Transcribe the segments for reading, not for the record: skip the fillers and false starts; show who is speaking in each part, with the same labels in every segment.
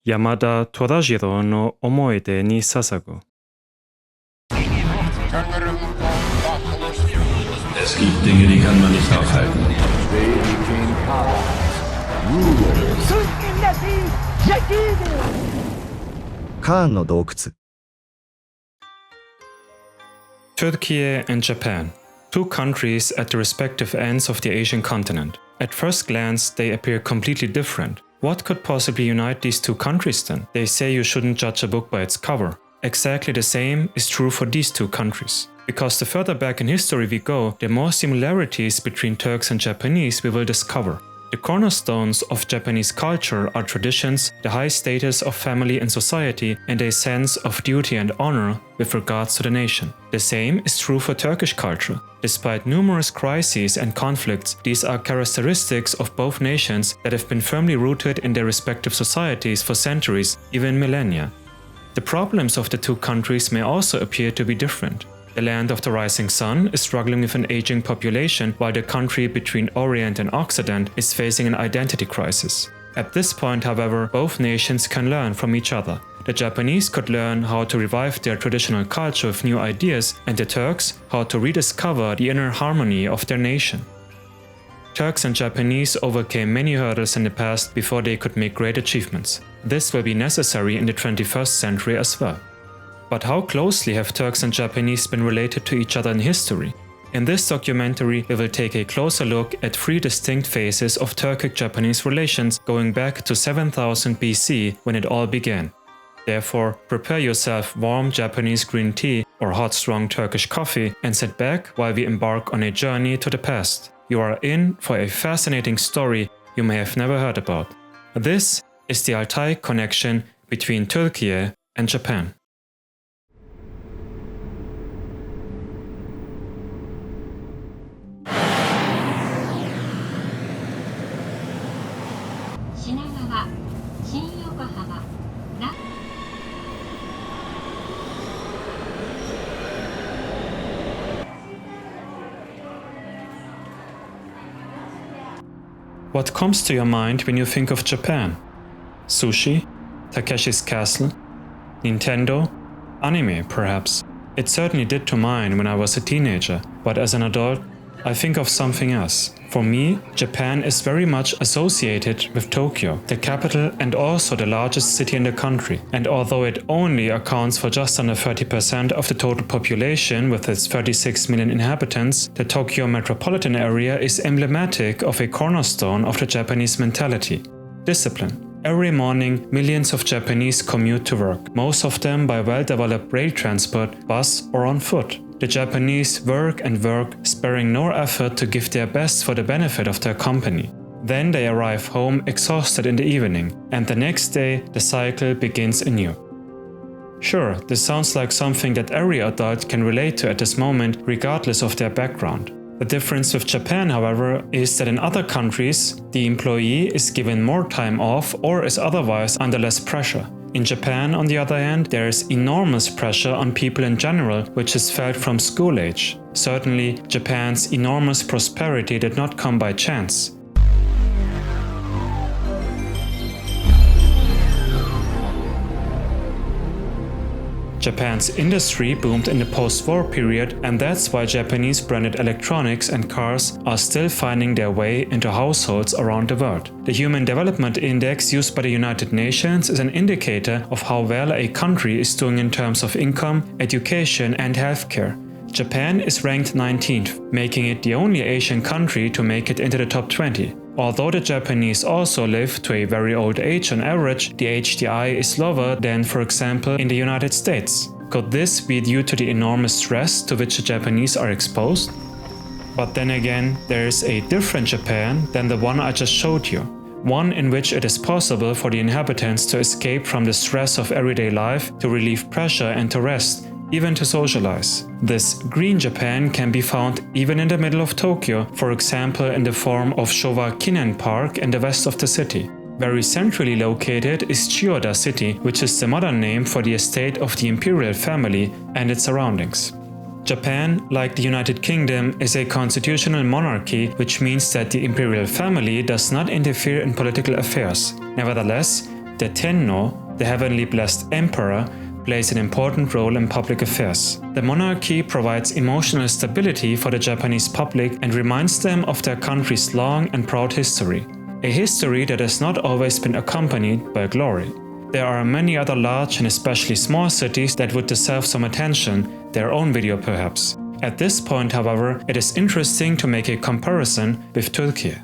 Speaker 1: Yamada Torajiro no Omoide ni Sasago.
Speaker 2: Es gibt Dinge, die kann man nicht aufhalten.
Speaker 3: They became allies, rulers.
Speaker 4: Khan no Dokutsu.
Speaker 1: Türkiye and Japan, two countries at the respective ends of the Asian continent. At first glance, they appear completely different. What could possibly unite these two countries then? They say you shouldn't judge a book by its cover. Exactly the same is true for these two countries. Because the further back in history we go, the more similarities between Turks and Japanese we will discover. The cornerstones of Japanese culture are traditions, the high status of family and society, and a sense of duty and honor with regards to the nation. The same is true for Turkish culture. Despite numerous crises and conflicts, these are characteristics of both nations that have been firmly rooted in their respective societies for centuries, even millennia. The problems of the two countries may also appear to be different. The land of the rising sun is struggling with an aging population, while the country between Orient and Occident is facing an identity crisis. At this point, however, both nations can learn from each other. The Japanese could learn how to revive their traditional culture with new ideas, and the Turks how to rediscover the inner harmony of their nation. Turks and Japanese overcame many hurdles in the past before they could make great achievements. This will be necessary in the 21st century as well. But how closely have Turks and Japanese been related to each other in history? In this documentary, we will take a closer look at three distinct phases of Turkic-Japanese relations going back to 7000 BC when it all began. Therefore, prepare yourself warm Japanese green tea or hot strong Turkish coffee and sit back while we embark on a journey to the past. You are in for a fascinating story you may have never heard about. This is the Altaic connection between Türkiye and Japan. What comes to your mind when you think of Japan? Sushi? Takeshi's Castle? Nintendo? Anime, perhaps? It certainly did to mine when I was a teenager, but as an adult, I think of something else. For me, Japan is very much associated with Tokyo, the capital and also the largest city in the country. And although it only accounts for just under 30% of the total population with its 36 million inhabitants, the Tokyo metropolitan area is emblematic of a cornerstone of the Japanese mentality: discipline. Every morning, millions of Japanese commute to work, most of them by well-developed rail transport, bus or on foot. The Japanese work and work, sparing no effort to give their best for the benefit of their company. Then they arrive home exhausted in the evening, and the next day the cycle begins anew. Sure, this sounds like something that every adult can relate to at this moment, regardless of their background. The difference with Japan, however, is that in other countries, the employee is given more time off or is otherwise under less pressure. In Japan, on the other hand, there is enormous pressure on people in general, which is felt from school age. Certainly, Japan's enormous prosperity did not come by chance. Japan's industry boomed in the post-war period, and that's why Japanese branded electronics and cars are still finding their way into households around the world. The Human Development Index used by the United Nations is an indicator of how well a country is doing in terms of income, education and healthcare. Japan is ranked 19th, making it the only Asian country to make it into the top 20. Although the Japanese also live to a very old age on average, the HDI is lower than, for example, in the United States. Could this be due to the enormous stress to which the Japanese are exposed? But then again, there is a different Japan than the one I just showed you. One in which it is possible for the inhabitants to escape from the stress of everyday life, to relieve pressure and to rest, even to socialize. This green Japan can be found even in the middle of Tokyo, for example in the form of Showa Kinen Park in the west of the city. Very centrally located is Chiyoda City, which is the modern name for the estate of the imperial family and its surroundings. Japan, like the United Kingdom, is a constitutional monarchy, which means that the imperial family does not interfere in political affairs. Nevertheless, The Tenno, the heavenly blessed emperor, plays an important role in public affairs. The monarchy provides emotional stability for the Japanese public and reminds them of their country's long and proud history. A history that has not always been accompanied by glory. There are many other large and especially small cities that would deserve some attention, their own video perhaps. At this point, however, it is interesting to make a comparison with Turkey.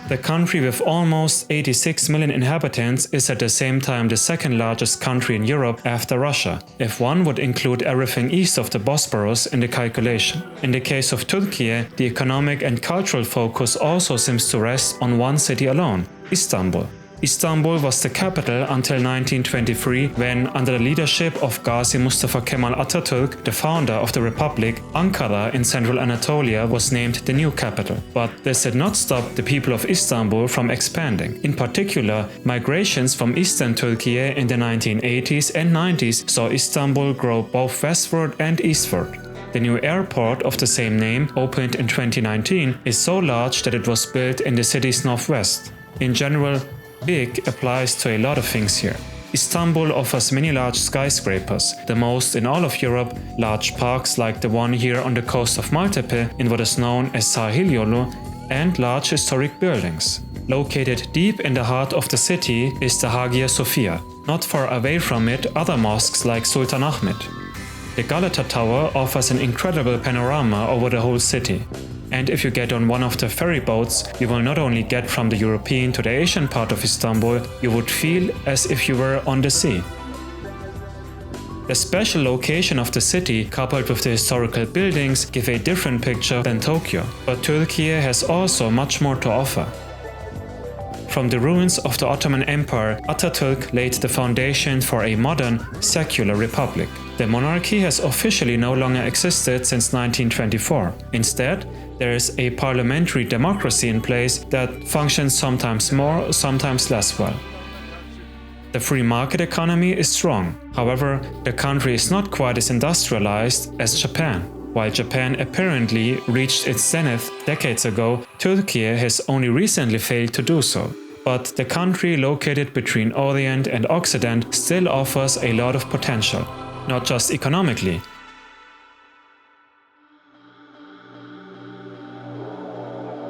Speaker 1: The country with almost 86 million inhabitants is at the same time the second largest country in Europe after Russia, if one would include everything east of the Bosporus in the calculation. In the case of Turkey, the economic and cultural focus also seems to rest on one city alone, Istanbul. Istanbul was the capital until 1923 when, under the leadership of Gazi Mustafa Kemal Atatürk, the founder of the republic, Ankara in central Anatolia was named the new capital. But this did not stop the people of Istanbul from expanding. In particular, migrations from eastern Turkey in the 1980s and 90s saw Istanbul grow both westward and eastward. The new airport of the same name, opened in 2019, is so large that it was built in the city's northwest. In general, big applies to a lot of things here. Istanbul offers many large skyscrapers, the most in all of Europe, large parks like the one here on the coast of Maltepe in what is known as Sahil Yolu, and large historic buildings. Located deep in the heart of the city is the Hagia Sophia. Not far away from it, other mosques like Sultan Ahmed. The Galata Tower offers an incredible panorama over the whole city. And if you get on one of the ferry boats, you will not only get from the European to the Asian part of Istanbul, you would feel as if you were on the sea. The special location of the city, coupled with the historical buildings, give a different picture than Tokyo. But Turkey has also much more to offer. From the ruins of the Ottoman Empire, Atatürk laid the foundation for a modern, secular republic. The monarchy has officially no longer existed since 1924. Instead, there is a parliamentary democracy in place that functions sometimes more, sometimes less well. The free market economy is strong. However, the country is not quite as industrialized as Japan. While Japan apparently reached its zenith decades ago, Turkey has only recently failed to do so. But the country located between Orient and Occident still offers a lot of potential, not just economically.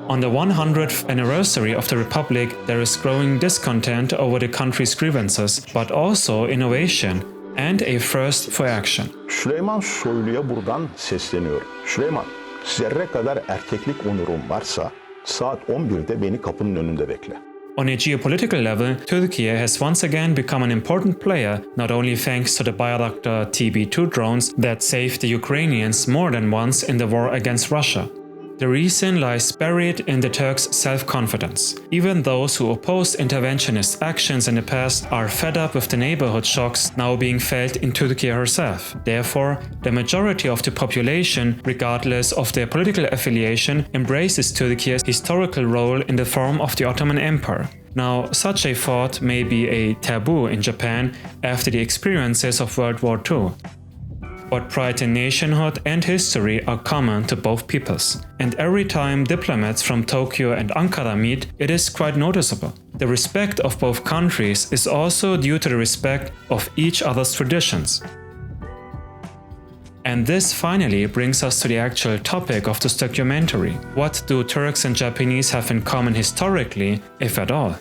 Speaker 1: On the 100th anniversary of the Republic, there is growing discontent over the country's grievances, but also innovation and a thirst for action.
Speaker 5: Süleyman Soylu'ya buradan sesleniyorum. Süleyman, zerre kadar erkeklik onurum varsa saat 11'de beni kapının önünde bekle.
Speaker 1: On a geopolitical level, Turkey has once again become an important player, not only thanks to the Bayraktar TB2 drones that saved the Ukrainians more than once in the war against Russia. The reason lies buried in the Turks' self-confidence. Even those who opposed interventionist actions in the past are fed up with the neighborhood shocks now being felt in Turkey herself. Therefore, the majority of the population, regardless of their political affiliation, embraces Turkey's historical role in the form of the Ottoman Empire. Now, such a thought may be a taboo in Japan after the experiences of World War II. But pride in nationhood and history are common to both peoples. And every time diplomats from Tokyo and Ankara meet, it is quite noticeable. The respect of both countries is also due to the respect of each other's traditions. And this finally brings us to the actual topic of this documentary. What do Turks and Japanese have in common historically, if at all?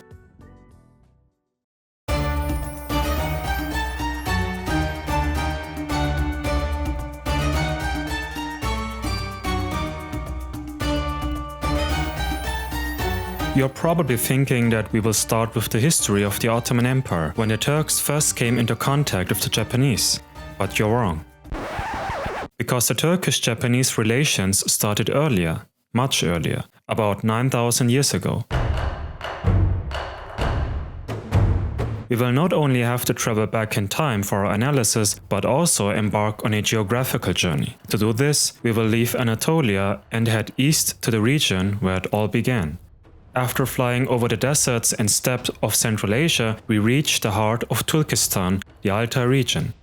Speaker 1: You're probably thinking that we will start with the history of the Ottoman Empire, when the Turks first came into contact with the Japanese. But you're wrong. Because the Turkish-Japanese relations started earlier, much earlier, about 9,000 years ago. We will not only have to travel back in time for our analysis, but also embark on a geographical journey. To do this, we will leave Anatolia and head east to the region where it all began. After flying over the deserts and steppes of Central Asia, we reach the heart of Turkestan, the Altai region.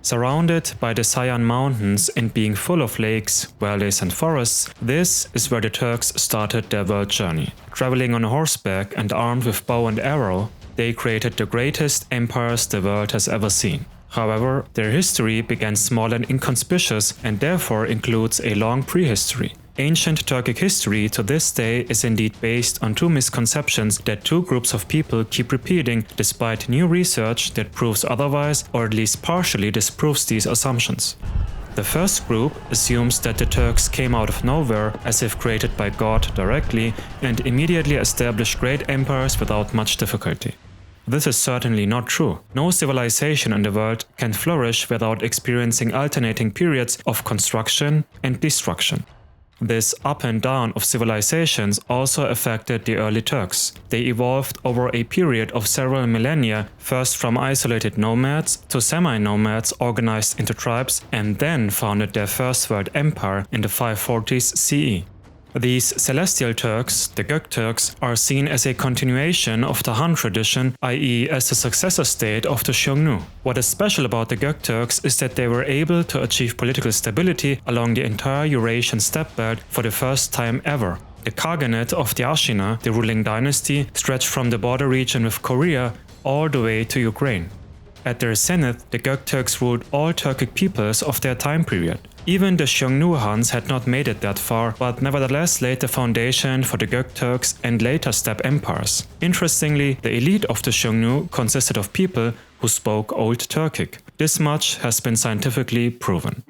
Speaker 1: Surrounded by the Sayan Mountains and being full of lakes, valleys and forests, this is where the Turks started their world journey. Traveling on horseback and armed with bow and arrow, they created the greatest empires the world has ever seen. However, their history began small and inconspicuous and therefore includes a long prehistory. Ancient Turkic history to this day is indeed based on two misconceptions that two groups of people keep repeating despite new research that proves otherwise or at least partially disproves these assumptions. The first group assumes that the Turks came out of nowhere as if created by God directly and immediately established great empires without much difficulty. This is certainly not true. No civilization in the world can flourish without experiencing alternating periods of construction and destruction. This up and down of civilizations also affected the early Turks. They evolved over a period of several millennia, first from isolated nomads to semi-nomads organized into tribes, and then founded their first world empire in the 540s CE. These celestial Turks, the Gökturks, are seen as a continuation of the Han tradition, i.e. as the successor state of the Xiongnu. What is special about the Gökturks is that they were able to achieve political stability along the entire Eurasian steppe belt for the first time ever. The Khaganate of the Ashina, the ruling dynasty, stretched from the border region with Korea all the way to Ukraine. At their zenith, the Gökturks ruled all Turkic peoples of their time period. Even the Xiongnu Hans had not made it that far, but nevertheless laid the foundation for the Gökturks and later steppe empires. Interestingly, the elite of the Xiongnu consisted of people who spoke Old Turkic. This much has been scientifically proven.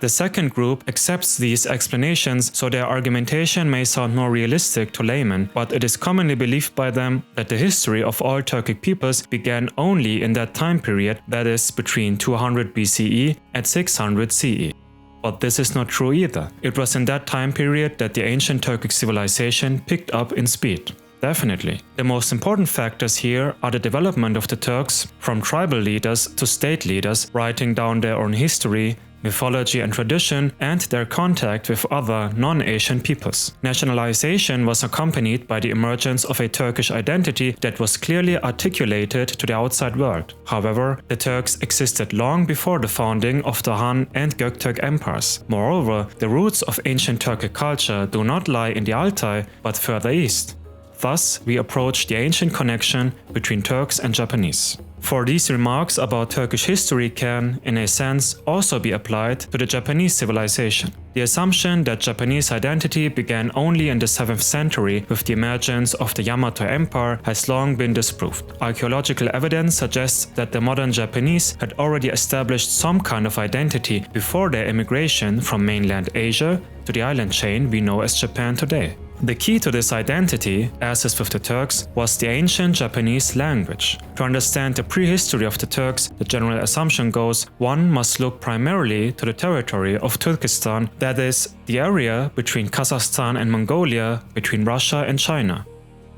Speaker 1: The second group accepts these explanations, so their argumentation may sound more realistic to laymen, but it is commonly believed by them that the history of all Turkic peoples began only in that time period, that is, between 200 BCE and 600 CE. But this is not true either. It was in that time period that the ancient Turkic civilization picked up in speed. Definitely. The most important factors here are the development of the Turks, from tribal leaders to state leaders, writing down their own history, mythology and tradition, and their contact with other non-Asian peoples. Nationalization was accompanied by the emergence of a Turkish identity that was clearly articulated to the outside world. However, the Turks existed long before the founding of the Han and Göktürk empires. Moreover, the roots of ancient Turkic culture do not lie in the Altai, but further east. Thus, we approach the ancient connection between Turks and Japanese. For these remarks about Turkish history can, in a sense, also be applied to the Japanese civilization. The assumption that Japanese identity began only in the 7th century with the emergence of the Yamato Empire has long been disproved. Archaeological evidence suggests that the modern Japanese had already established some kind of identity before their immigration from mainland Asia to the island chain we know as Japan today. The key to this identity, as is with the Turks, was the ancient Japanese language. To understand the prehistory of the Turks, the general assumption goes, one must look primarily to the territory of Turkestan, that is, the area between Kazakhstan and Mongolia, between Russia and China.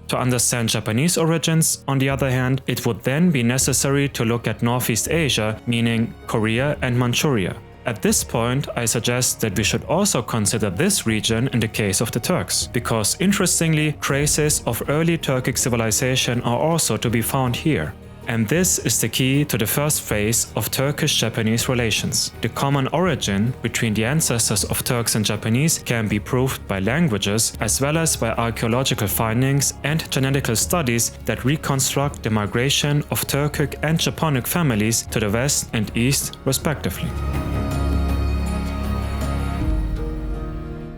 Speaker 1: To understand Japanese origins, on the other hand, it would then be necessary to look at Northeast Asia, meaning Korea and Manchuria. At this point, I suggest that we should also consider this region in the case of the Turks, because interestingly, traces of early Turkic civilization are also to be found here. And this is the key to the first phase of Turkish-Japanese relations. The common origin between the ancestors of Turks and Japanese can be proved by languages as well as by archaeological findings and genetical studies that reconstruct the migration of Turkic and Japonic families to the west and east, respectively.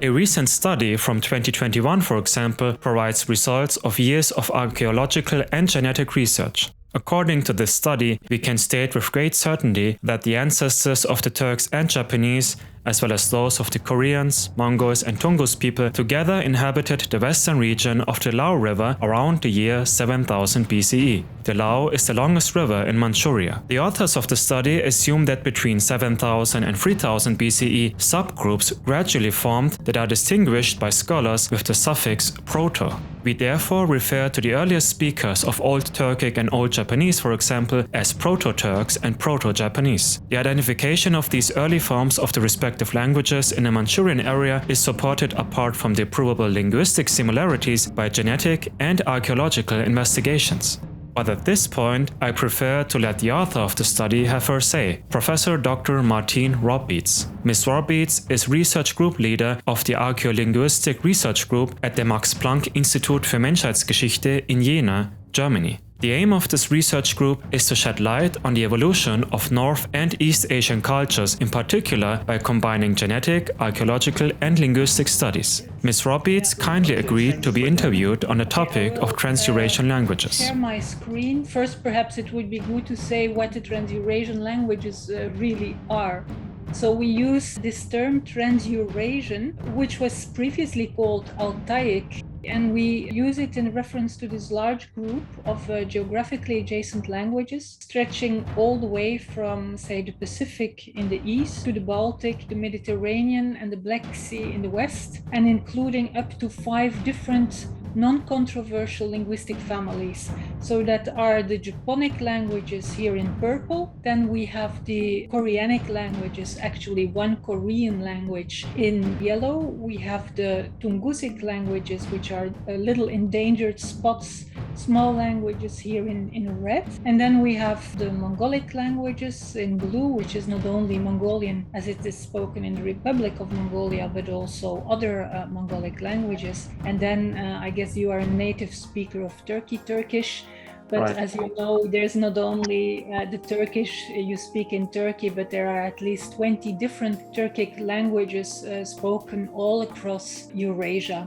Speaker 1: A recent study from 2021, for example, provides results of years of archaeological and genetic research. According to this study, we can state with great certainty that the ancestors of the Turks and Japanese, as well as those of the Koreans, Mongols and Tungus people, together inhabited the western region of the Lao River around the year 7000 BCE. The Lao is the longest river in Manchuria. The authors of the study assume that between 7000 and 3000 BCE, subgroups gradually formed that are distinguished by scholars with the suffix proto. We therefore refer to the earliest speakers of Old Turkic and Old Japanese, for example, as Proto-Turks and Proto-Japanese. The identification of these early forms of the respective languages in the Manchurian area is supported, apart from the provable linguistic similarities, by genetic and archaeological investigations. But at this point, I prefer to let the author of the study have her say, Professor Dr. Martine Robbeets. Ms. Robbeets is research group leader of the Archaeolinguistic Research Group at the Max Planck Institut für Menschheitsgeschichte in Jena, Germany. The aim of this research group is to shed light on the evolution of North and East Asian cultures, in particular by combining genetic, archaeological and linguistic studies. Ms. Robbeets kindly agreed to be interviewed on the topic of Trans-Eurasian languages.
Speaker 6: Share my screen. First, perhaps it would be good to say what the Trans-Eurasian languages really are. So we use this term Trans-Eurasian, which was previously called Altaic, and we use it in reference to this large group of geographically adjacent languages, stretching all the way from, say, the Pacific in the east to the Baltic, the Mediterranean, and the Black Sea in the west, and including up to 5 different non-controversial linguistic families. So that are the Japonic languages here in purple. Then we have the Koreanic languages, actually one Korean language in yellow. We have the Tungusic languages, which are little endangered spots, small languages here in red. And then we have the Mongolic languages in blue, which is not only Mongolian as it is spoken in the Republic of Mongolia, but also other Mongolic languages. And then I guess you are a native speaker of Turkish, but right. As you know, there's not only the Turkish you speak in Turkey, but there are at least 20 different Turkic languages spoken all across Eurasia.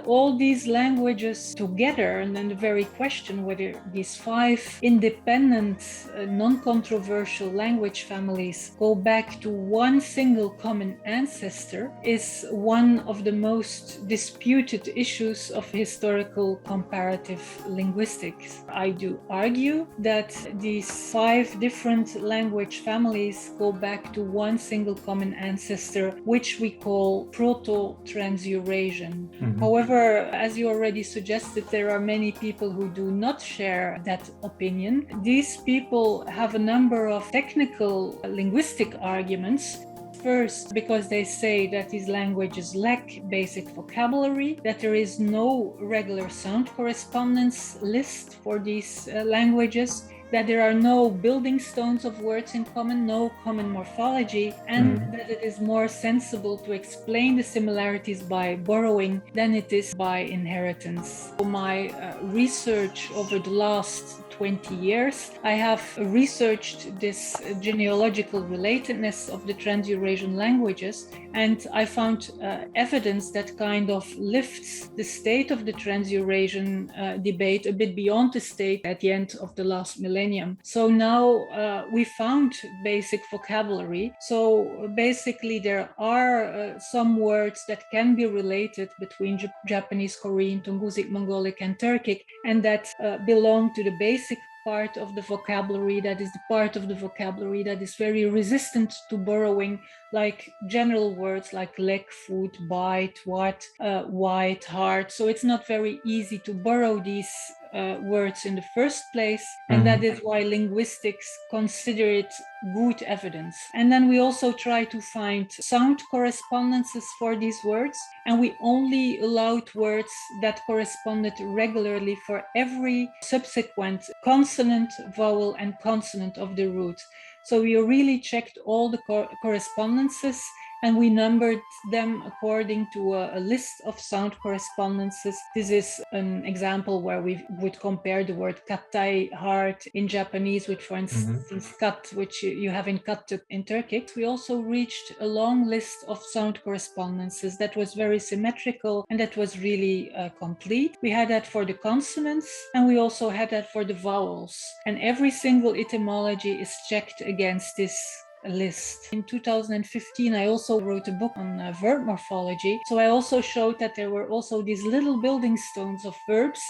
Speaker 6: All these languages together, and then the very question whether these 5 independent, non-controversial language families go back to one single common ancestor is one of the most disputed issues of historical comparative linguistics. I do argue that these 5 different language families go back to one single common ancestor, which we call Proto-Trans-Eurasian. Mm-hmm. However, as you already suggested, there are many people who do not share that opinion. These people have a number of technical linguistic arguments. First, because they say that these languages lack basic vocabulary, that there is no regular sound correspondence list for these languages, that there are no building stones of words in common, no common morphology, and that it is more sensible to explain the similarities by borrowing than it is by inheritance. So my research over the last 20 years, I have researched this genealogical relatedness of the Trans-Eurasian languages, and I found evidence that kind of lifts the state of the Trans-Eurasian debate a bit beyond the state at the end of the last millennium. So now we found basic vocabulary. So basically there are some words that can be related between Japanese, Korean, Tungusic, Mongolic, and Turkic, and that belong to the basic part of the vocabulary, that is the part of the vocabulary that is very resistant to borrowing, like general words like leg, foot, bite, what, white, hard. So it's not very easy to borrow these words in the first place, and that is why linguistics consider it good evidence. And then we also try to find sound correspondences for these words, and we only allowed words that corresponded regularly for every subsequent consonant, vowel, and consonant of the root. So we really checked all the correspondences, and we numbered them according to a list of sound correspondences. This is an example where we would compare the word katai, hard, in Japanese with, for instance, kat, which you have in kattuk in Turkic. We also reached a long list of sound correspondences that was very symmetrical and that was really complete. We had that for the consonants, and we also had that for the vowels. And every single etymology is checked against this list. In 2015, I also wrote a book on verb morphology. So I also showed that there were also these little building stones of verbs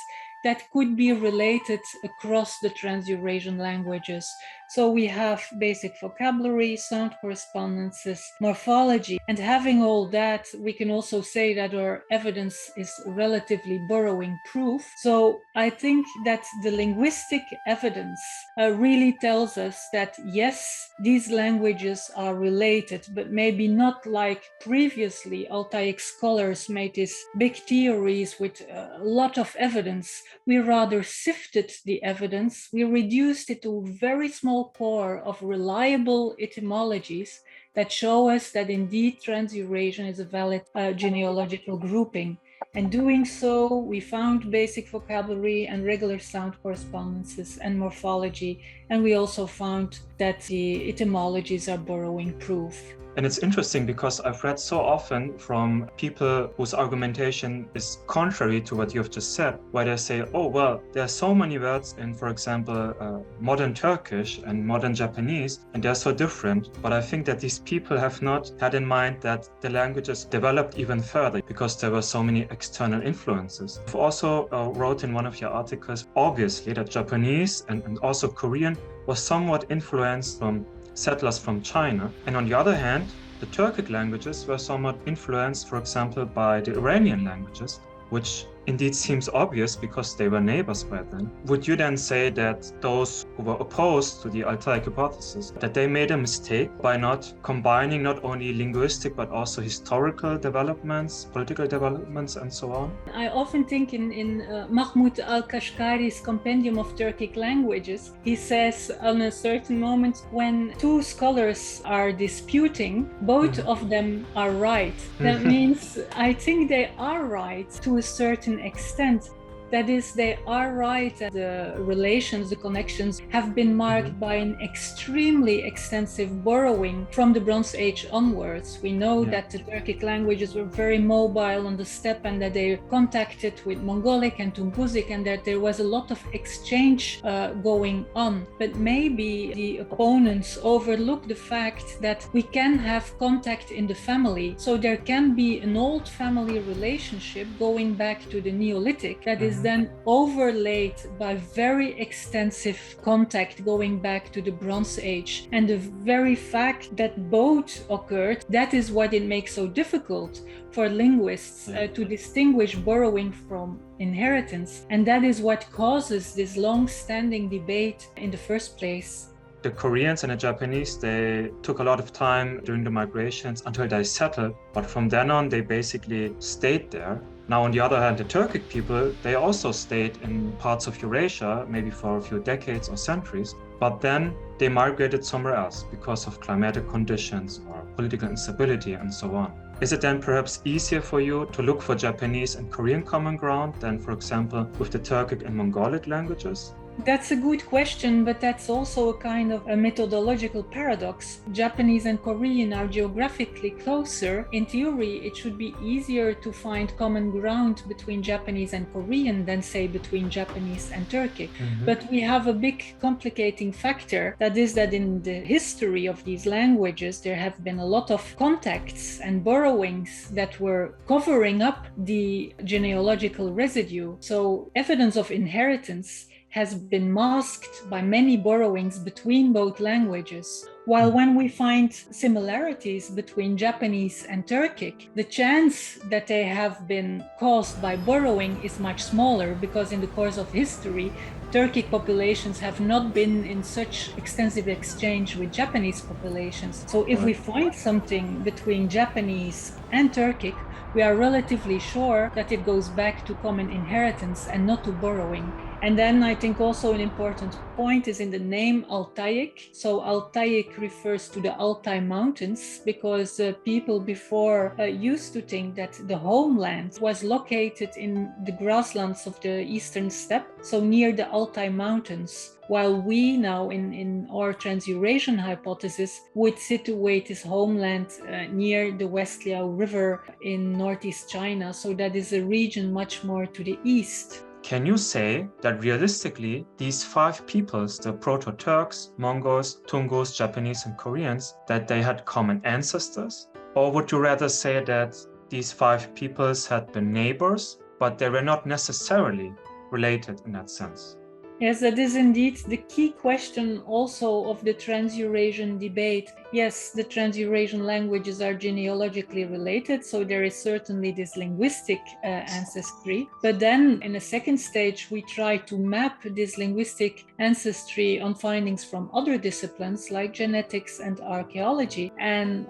Speaker 6: that could be related across the Trans-Eurasian languages. So we have basic vocabulary, sound correspondences, morphology, and having all that, we can also say that our evidence is relatively borrowing proof. So I think that the linguistic evidence really tells us that yes, these languages are related, but maybe not like previously Altaic scholars made these big theories with a lot of evidence. We rather sifted the evidence, we reduced it to a very small core of reliable etymologies that show us that indeed Trans-Eurasian is a valid genealogical grouping. And doing so, we found basic vocabulary and regular sound correspondences and morphology. And we also found that the etymologies are borrowing proof.
Speaker 1: And it's interesting because I've read so often from people whose argumentation is contrary to what you've just said, where they say, oh, well, there are so many words in, for example, modern Turkish and modern Japanese, and they're so different. But I think that these people have not had in mind that the languages developed even further because there were so many external influences. You've also wrote in one of your articles, obviously, that Japanese and also Korean was somewhat influenced from settlers from China. And on the other hand, the Turkic languages were somewhat influenced, for example, by the Iranian languages, which indeed seems obvious because they were neighbors by then. Would you then say that those who were opposed to the Altaic hypothesis, that they made a mistake by not combining not only linguistic but also historical developments, political developments, and so on?
Speaker 6: I often think in Mahmoud al-Kashgari's Compendium of Turkic Languages, he says on a certain moment when two scholars are disputing, both of them are right. That means I think they are right to a certain extent. That is, they are right that the relations, the connections have been marked by an extremely extensive borrowing from the Bronze Age onwards. We know that the Turkic languages were very mobile on the steppe and that they contacted with Mongolic and Tungusic and that there was a lot of exchange going on. But maybe the opponents overlook the fact that we can have contact in the family. So there can be an old family relationship going back to the Neolithic that is then overlaid by very extensive contact going back to the Bronze Age. And the very fact that both occurred, that is what it makes so difficult for linguists to distinguish borrowing from inheritance. And that is what causes this long-standing debate in the first place.
Speaker 1: The Koreans and the Japanese, they took a lot of time during the migrations until they settled, but from then on they basically stayed there. Now, on the other hand, the Turkic people, they also stayed in parts of Eurasia, maybe for a few decades or centuries, but then they migrated somewhere else because of climatic conditions or political instability and so on. Is it then perhaps easier for you to look for Japanese and Korean common ground than, for example, with the Turkic and Mongolic languages?
Speaker 6: That's a good question, but that's also a kind of a methodological paradox. Japanese and Korean are geographically closer. In theory, it should be easier to find common ground between Japanese and Korean than, say, between Japanese and Turkic. But we have a big complicating factor, that is that in the history of these languages, there have been a lot of contacts and borrowings that were covering up the genealogical residue. So evidence of inheritance has been masked by many borrowings between both languages. While when we find similarities between Japanese and Turkic, the chance that they have been caused by borrowing is much smaller because in the course of history, Turkic populations have not been in such extensive exchange with Japanese populations. So if we find something between Japanese and Turkic, we are relatively sure that it goes back to common inheritance and not to borrowing. And then I think also an important point is in the name Altaic. So Altaic refers to the Altai Mountains because people before used to think that the homeland was located in the grasslands of the eastern steppe, so near the Altai Mountains. While we now in our Trans-Eurasian hypothesis would situate this homeland near the West Liao River in northeast China. So that is a region much more to the east.
Speaker 1: Can you say that realistically, these five peoples, the Proto-Turks, Mongols, Tungus, Japanese, and Koreans, that they had common ancestors? Or would you rather say that these five peoples had been neighbors, but they were not necessarily related in that sense?
Speaker 6: Yes, that is indeed the key question also of the Trans-Eurasian debate. Yes, the Trans-Eurasian languages are genealogically related, so there is certainly this linguistic ancestry. But then in a second stage, we try to map this linguistic ancestry on findings from other disciplines like genetics and archaeology. And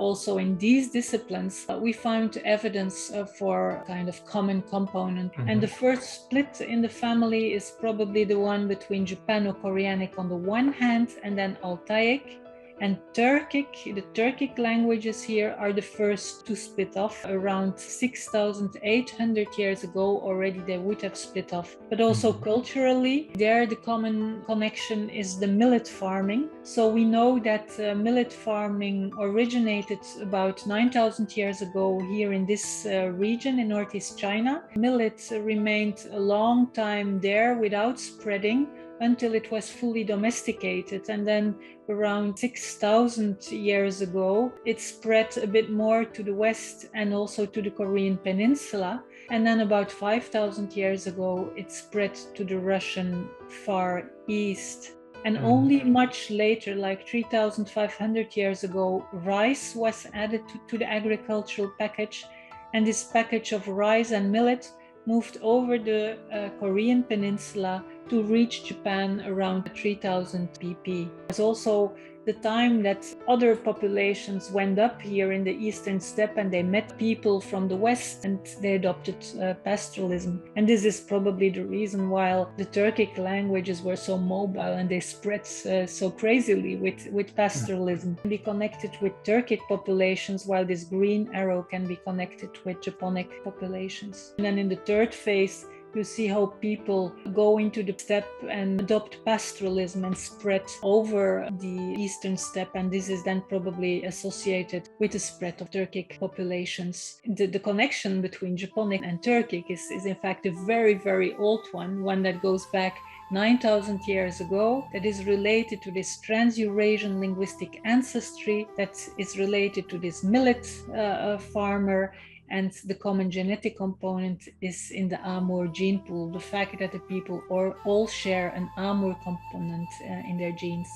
Speaker 6: also in these disciplines, we found evidence for kind of common component. And the first split in the family is probably the one between Japano-Koreanic on the one hand, and then Altaic and Turkic. The Turkic languages here are the first to split off. Around 6,800 years ago already they would have split off. But also culturally, there the common connection is the millet farming. So we know that millet farming originated about 9,000 years ago here in this region in northeast China. Millet remained a long time there without spreading until it was fully domesticated. And then around 6,000 years ago, it spread a bit more to the west and also to the Korean peninsula. And then about 5,000 years ago, it spread to the Russian Far East. And only much later, like 3,500 years ago, rice was added to the agricultural package. And this package of rice and millet moved over the Korean peninsula to reach Japan around 3000 BP. It's also the time that other populations went up here in the eastern steppe and they met people from the west and they adopted pastoralism. And this is probably the reason why the Turkic languages were so mobile and they spread so crazily with pastoralism. Can be connected with Turkic populations, while this green arrow can be connected with Japonic populations. And then in the third phase, you see how people go into the steppe and adopt pastoralism and spread over the eastern steppe, and this is then probably associated with the spread of Turkic populations. The connection between Japonic and Turkic is in fact a very, very old one that goes back 9,000 years ago, that is related to this Trans-Eurasian linguistic ancestry, that is related to this millet farmer. And the common genetic component is in the Amur gene pool, the fact that the people all share an Amur component in their genes.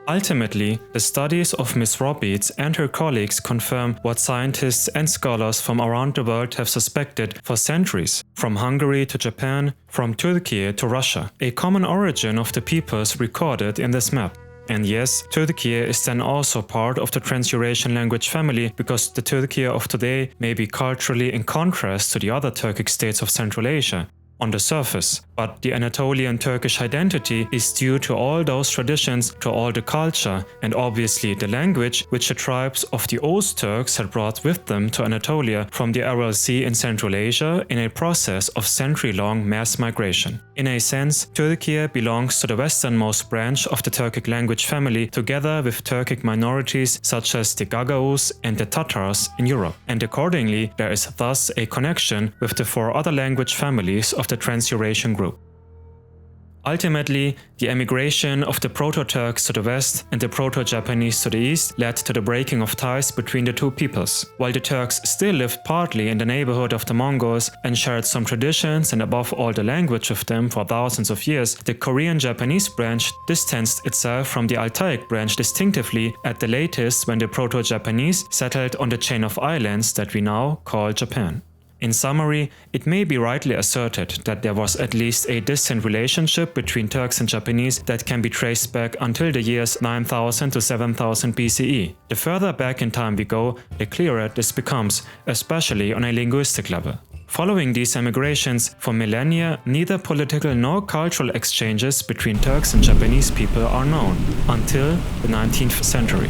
Speaker 1: Ultimately, the studies of Ms. Robbeets and her colleagues confirm what scientists and scholars from around the world have suspected for centuries, from Hungary to Japan, from Türkiye to Russia, a common origin of the peoples recorded in this map. And yes, Türkiye is then also part of the Trans-Eurasian language family, because the Türkiye of today may be culturally in contrast to the other Turkic states of Central Asia on the surface, but the Anatolian Turkish identity is due to all those traditions, to all the culture, and obviously the language which the tribes of the Oghuz Turks had brought with them to Anatolia from the Aral Sea in Central Asia in a process of century-long mass migration. In a sense, Türkiye belongs to the westernmost branch of the Turkic language family, together with Turkic minorities such as the Gagauz and the Tatars in Europe. And accordingly, there is thus a connection with the four other language families of the Trans-Eurasian group. Ultimately, the emigration of the Proto-Turks to the west and the Proto-Japanese to the east led to the breaking of ties between the two peoples. While the Turks still lived partly in the neighborhood of the Mongols and shared some traditions and above all the language with them for thousands of years, the Korean-Japanese branch distanced itself from the Altaic branch distinctively at the latest when the Proto-Japanese settled on the chain of islands that we now call Japan. In summary, it may be rightly asserted that there was at least a distant relationship between Turks and Japanese that can be traced back until the years 9000 to 7000 BCE. The further back in time we go, the clearer this becomes, especially on a linguistic level. Following these emigrations, for millennia, neither political nor cultural exchanges between Turks and Japanese people are known, until the 19th century.